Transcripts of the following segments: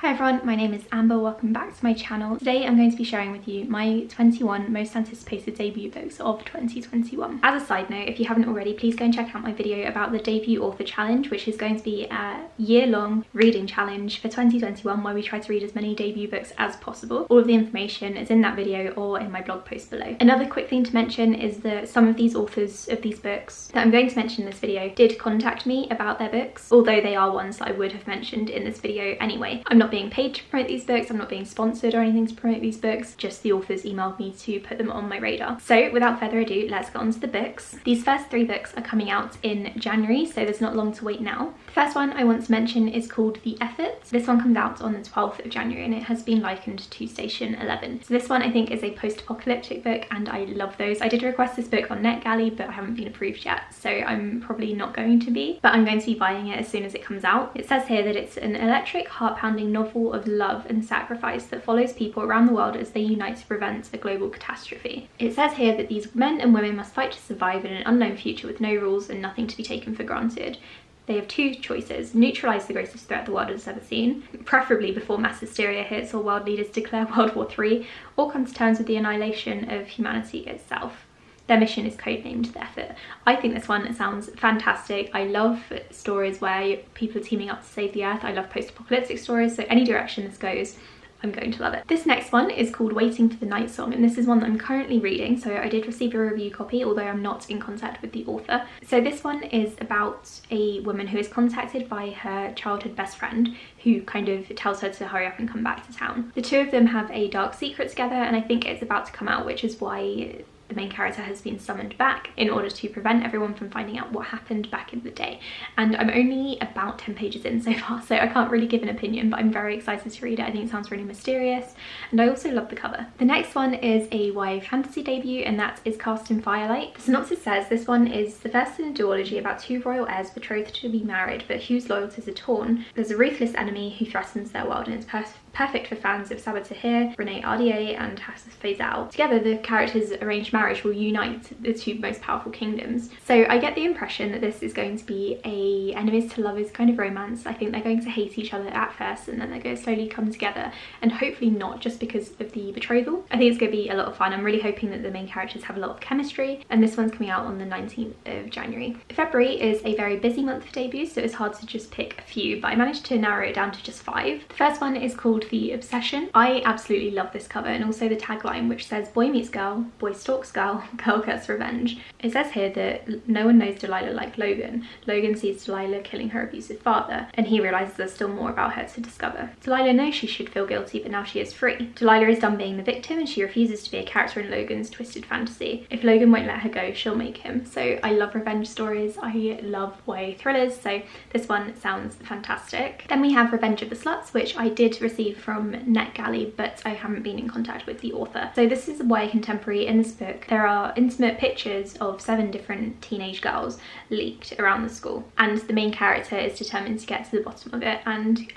Hi everyone, my name is Amber, welcome back to my channel. Today I'm going to be sharing with you my 21 most anticipated debut books of 2021. As a side note, if you haven't already, please go and check out my video about the debut author challenge, which is going to be a year-long reading challenge for 2021 where we try to read as many debut books as possible. All of the information is in that video or in my blog post below. Another quick thing to mention is that some of these authors of these books that I'm going to mention in this video did contact me about their books, although they are ones that I would have mentioned in this video anyway. I'm not being paid to promote these books, I'm not being sponsored or anything to promote these books, just the authors emailed me to put them on my radar. So without further ado, let's get on to the books. These first three books are coming out in January, so there's not long to wait now. The first one I want to mention is called The Effort. This one comes out on the 12th of January and it has been likened to Station 11. So this one I think is a post-apocalyptic book and I love those. I did request this book on NetGalley but I haven't been approved yet, so I'm probably not going to be, but I'm going to be buying it as soon as it comes out. It says here that it's an electric, heart-pounding novel of love and sacrifice that follows people around the world as they unite to prevent a global catastrophe. It says here that these men and women must fight to survive in an unknown future with no rules and nothing to be taken for granted. They have two choices: neutralise the greatest threat the world has ever seen, preferably before mass hysteria hits or world leaders declare World War III, or come to terms with the annihilation of humanity itself. Their mission is codenamed The Effort. I think this one sounds fantastic. I love stories where people are teaming up to save the earth. I love post-apocalyptic stories, so any direction this goes, I'm going to love it. This next one is called Waiting for the Night Song, and this is one that I'm currently reading, so I did receive a review copy, although I'm not in contact with the author. So this one is about a woman who is contacted by her childhood best friend, who kind of tells her to hurry up and come back to town. The two of them have a dark secret together, and I think it's about to come out, which is why the main character has been summoned back in order to prevent everyone from finding out what happened back in the day. And I'm only about 10 pages in so far, so I can't really give an opinion, but I'm very excited to read it. I think it sounds really mysterious, and I also love the cover. The next one is a YA fantasy debut, and that is Cast in Firelight. The synopsis says this one is the first in a duology about two royal heirs betrothed to be married, but whose loyalties are torn. There's a ruthless enemy who threatens their world, and it's perfect for fans of Sabaa Tahir, Renee Ardier and Hafsa Faisal. Together, the characters' arranged marriage will unite the two most powerful kingdoms. So I get the impression that this is going to be a enemies to lovers kind of romance. I think they're going to hate each other at first and then they're going to slowly come together, and hopefully not just because of the betrothal. I think it's going to be a lot of fun. I'm really hoping that the main characters have a lot of chemistry, and this one's coming out on the 19th of January. February is a very busy month for debuts, so it's hard to just pick a few, but I managed to narrow it down to just 5. The first one is called The Obsession. I absolutely love this cover, and also the tagline, which says boy meets girl, boy stalks girl, girl gets revenge. It says here that no one knows Delilah like Logan. Logan sees Delilah killing her abusive father, and he realizes there's still more about her to discover. Delilah knows she should feel guilty, but now she is free. Delilah is done being the victim and she refuses to be a character in Logan's twisted fantasy. If Logan won't let her go, she'll make him. So I love revenge stories, I love YA thrillers, so this one sounds fantastic. Then we have Revenge of the Sluts, which I did receive from NetGalley, but I haven't been in contact with the author. So this is a YA contemporary. In this book there are intimate pictures of 7 different teenage girls leaked around the school, and the main character is determined to get to the bottom of it and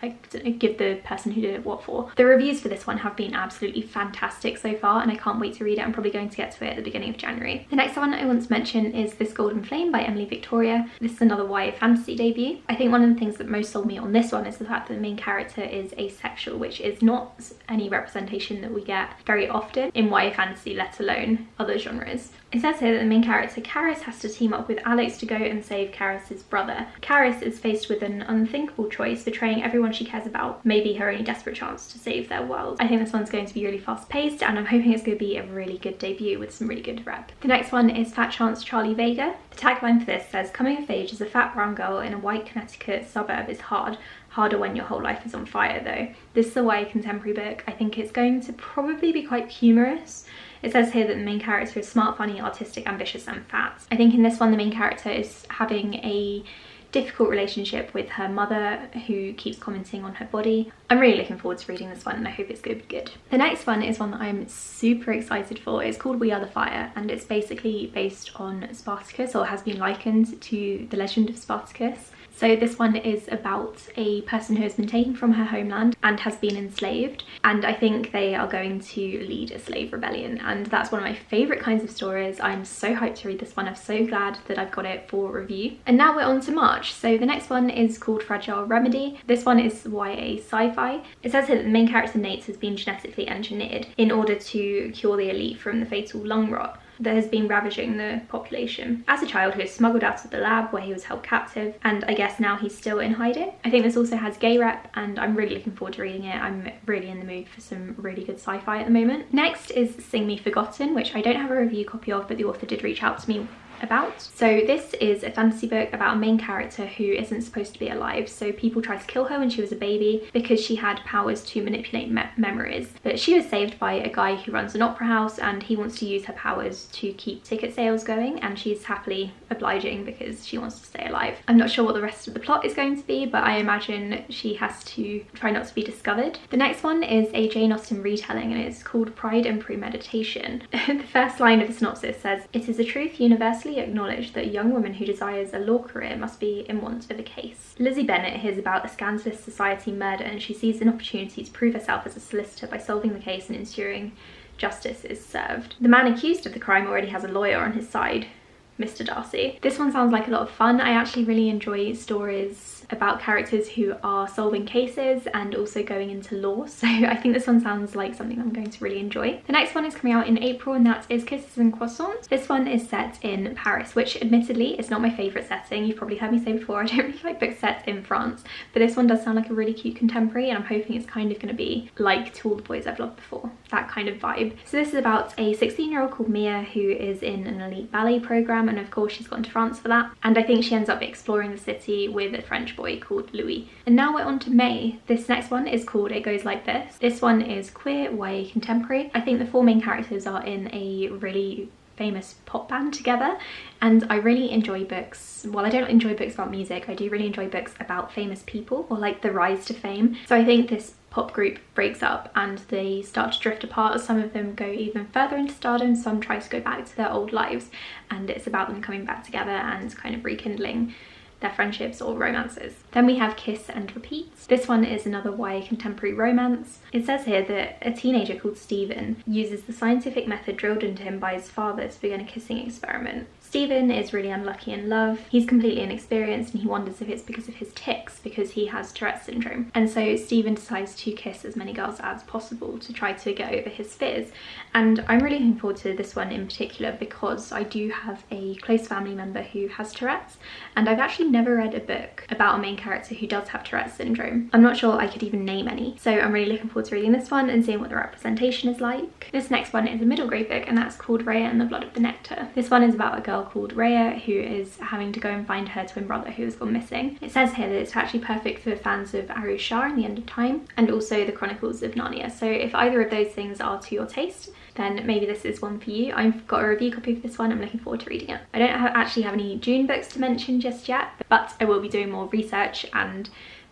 give the person who did it what for. The reviews for this one have been absolutely fantastic so far, and I can't wait to read it. I'm probably going to get to it at the beginning of January. The next one I want to mention is This Golden Flame by Emily Victoria. This is another YA fantasy debut. I think one of the things that most sold me on this one is the fact that the main character is asexual, which is not any representation that we get very often in YA fantasy, let alone other genres. It says here that the main character Karis has to team up with Alex to go and save Karis's brother. Karis is faced with an unthinkable choice, betraying everyone she cares about, maybe her only desperate chance to save their world. I think this one's going to be really fast paced, and I'm hoping it's going to be a really good debut with some really good rep. The next one is Fat Chance Charlie Vega. The tagline for this says, coming of age as a fat brown girl in a white Connecticut suburb is hard. Harder when your whole life is on fire though. This is a YA contemporary book. I think it's going to probably be quite humorous. It says here that the main character is smart, funny, artistic, ambitious and fat. I think in this one the main character is having a difficult relationship with her mother, who keeps commenting on her body. I'm really looking forward to reading this one and I hope it's going to be good. The next one is one that I'm super excited for. It's called We Are the Fire, and it's basically based on Spartacus, or has been likened to the legend of Spartacus. So this one is about a person who has been taken from her homeland and has been enslaved, and I think they are going to lead a slave rebellion, and that's one of my favourite kinds of stories. I'm so hyped to read this one. I'm so glad that I've got it for review. And now we're on to March. So the next one is called Fragile Remedy. This one is YA sci-fi. It says here that the main character Nate has been genetically engineered in order to cure the elite from the fatal lung rot that has been ravaging the population. As a child, he was smuggled out of the lab where he was held captive, and I guess now he's still in hiding. I think this also has gay rep, and I'm really looking forward to reading it. I'm really in the mood for some really good sci-fi at the moment. Next is Sing Me Forgotten, which I don't have a review copy of, but the author did reach out to me about. So this is a fantasy book about a main character who isn't supposed to be alive. So people tried to kill her when she was a baby because she had powers to manipulate memories. But she was saved by a guy who runs an opera house, and he wants to use her powers to keep ticket sales going, and she's happily obliging because she wants to stay alive. I'm not sure what the rest of the plot is going to be, but I imagine she has to try not to be discovered. The next one is a Jane Austen retelling, and it's called Pride and Premeditation. The first line of the synopsis says, "It is a truth universally acknowledged that a young woman who desires a law career must be in want of a case. Lizzie Bennet hears about a scandalous society murder, and she sees an opportunity to prove herself as a solicitor by solving the case and ensuring justice is served. The man accused of the crime already has a lawyer on his side, Mr. Darcy." This one sounds like a lot of fun. I actually really enjoy stories about characters who are solving cases and also going into law, so I think this one sounds like something I'm going to really enjoy. The next one is coming out in April, and that is Kisses and Croissants. This one is set in Paris, which admittedly is not my favourite setting. You've probably heard me say before, I don't really like books set in France, but this one does sound like a really cute contemporary, and I'm hoping it's kind of going to be like To All the Boys I've Loved Before, that kind of vibe. So this is about a 16-year-old called Mia who is in an elite ballet programme, and of course she's gone to France for that, and I think she ends up exploring the city with a French boy called Louis. And now we're on to May. This next one is called It Goes Like This. This one is queer YA contemporary. I think the four main characters are in a really famous pop band together, and I really enjoy books. Well, I don't enjoy books about music, I do really enjoy books about famous people, or like the rise to fame. So I think this pop group breaks up and they start to drift apart. Some of them go even further into stardom, some try to go back to their old lives, and it's about them coming back together and kind of rekindling their friendships or romances. Then we have Kiss and Repeat. This one is another YA contemporary romance. It says here that a teenager called Stephen uses the scientific method drilled into him by his father to begin a kissing experiment. Stephen is really unlucky in love. He's completely inexperienced, and he wonders if it's because of his tics, because he has Tourette's syndrome. And so Stephen decides to kiss as many girls as possible to try to get over his fears. And I'm really looking forward to this one in particular because I do have a close family member who has Tourette's, and I've actually never read a book about a main character who does have Tourette's syndrome. I'm not sure I could even name any. So I'm really looking forward to reading this one and seeing what the representation is like. This next one is a middle grade book, and that's called Rhea and the Blood of the Nectar. This one is about a girl called Rhea who is having to go and find her twin brother who has gone missing. It says here that it's actually perfect for fans of Aru Shah and the End of Time, and also the Chronicles of Narnia. So if either of those things are to your taste, then maybe this is one for you. I've got a review copy of this one. I'm looking forward to reading it. I don't actually have any June books to mention just yet, but I will be doing more research and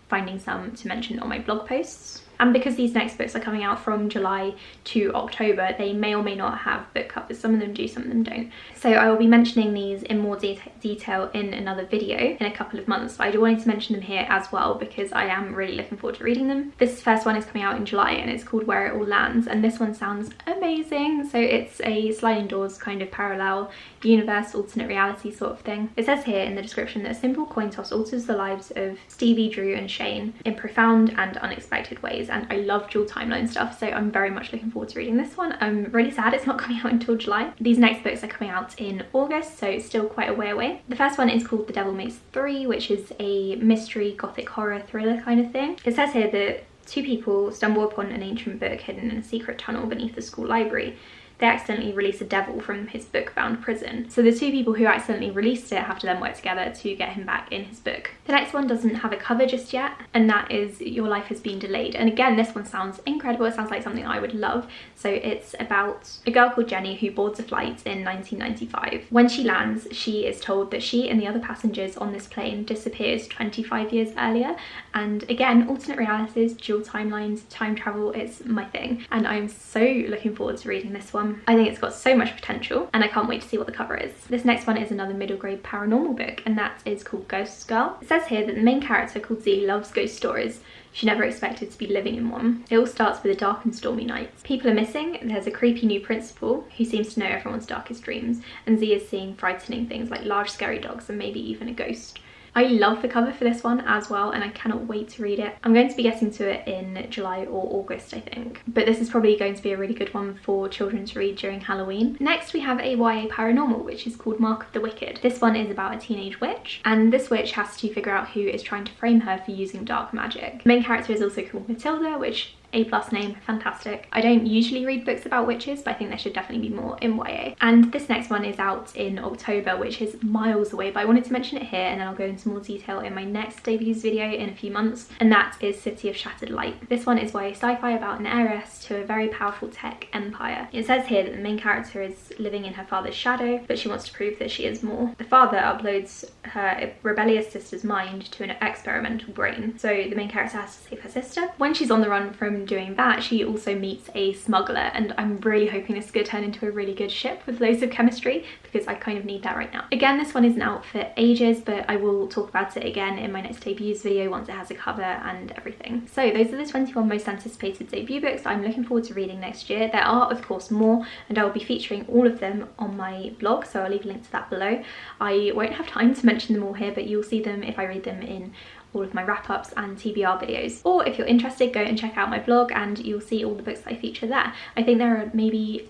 finding some to mention on my blog posts. And because these next books are coming out from July to October, they may or may not have book covers. Some of them do, some of them don't. So I will be mentioning these in more detail in another video in a couple of months. But I wanted to mention them here as well because I am really looking forward to reading them. This first one is coming out in July, and it's called Where It All Lands, and this one sounds amazing. So it's a sliding doors kind of parallel universe, alternate reality sort of thing. It says here in the description that a simple coin toss alters the lives of Stevie, Drew and Shane in profound and unexpected ways, and I love dual timeline stuff, so I'm very much looking forward to reading this one. I'm really sad it's not coming out until July. These next books are coming out in August, so it's still quite a way away. The first one is called The Devil Makes Three, which is a mystery gothic horror thriller kind of thing. It says here that two people stumble upon an ancient book hidden in a secret tunnel beneath the school library. They accidentally release a devil from his book-bound prison. So the two people who accidentally released it have to then work together to get him back in his book. The next one doesn't have a cover just yet, and that is Your Life Has Been Delayed. And again, this one sounds incredible. It sounds like something I would love. So it's about a girl called Jenny who boards a flight in 1995. When she lands, she is told that she and the other passengers on this plane disappeared 25 years earlier. And again, alternate realities, dual timelines, time travel, it's my thing. And I'm so looking forward to reading this one one. I think it's got so much potential and I can't wait to see what the cover is. This next one is another middle grade paranormal book, and that is called Ghost Girl. It says here that the main character, called Z, loves ghost stories. She never expected to be living in one. It all starts with a dark and stormy night. People are missing, there's a creepy new principal who seems to know everyone's darkest dreams, and Z is seeing frightening things like large scary dogs and maybe even a ghost. I love the cover for this one as well, and I cannot wait to read it. I'm going to be getting to it in July or August, I think. But this is probably going to be a really good one for children to read during Halloween. Next, we have a YA paranormal, which is called Mark of the Wicked. This one is about a teenage witch, and this witch has to figure out who is trying to frame her for using dark magic. The main character is also called Matilda, which A+ name, fantastic. I don't usually read books about witches, but I think there should definitely be more in YA. And this next one is out in October, which is miles away, but I wanted to mention it here and then I'll go into more detail in my next debuts video in a few months, and that is City of Shattered Light. This one is YA sci-fi about an heiress to a very powerful tech empire. It says here that the main character is living in her father's shadow, but she wants to prove that she is more. The father uploads her rebellious sister's mind to an experimental brain, so the main character has to save her sister. When she's on the run from doing that, she also meets a smuggler, and I'm really hoping this is going to turn into a really good ship with loads of chemistry, because I kind of need that right now. Again, this one isn't out for ages, but I will talk about it again in my next debuts video once it has a cover and everything. So those are the 21 most anticipated debut books I'm looking forward to reading next year. There are of course more, and I will be featuring all of them on my blog, so I'll leave a link to that below. I won't have time to mention them all here, but you'll see them if I read them in all of my wrap-ups and TBR videos. Or if you're interested, go and check out my blog and you'll see all the books that I feature there. I think there are maybe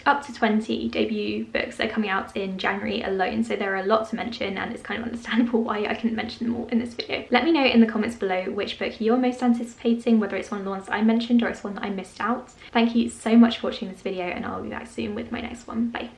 up to 20 debut books that are coming out in January alone, so there are a lot to mention, and it's kind of understandable why I couldn't mention them all in this video. Let me know in the comments below which book you're most anticipating, whether it's one of the ones that I mentioned or it's one that I missed out. Thank you so much for watching this video, and I'll be back soon with my next one. Bye.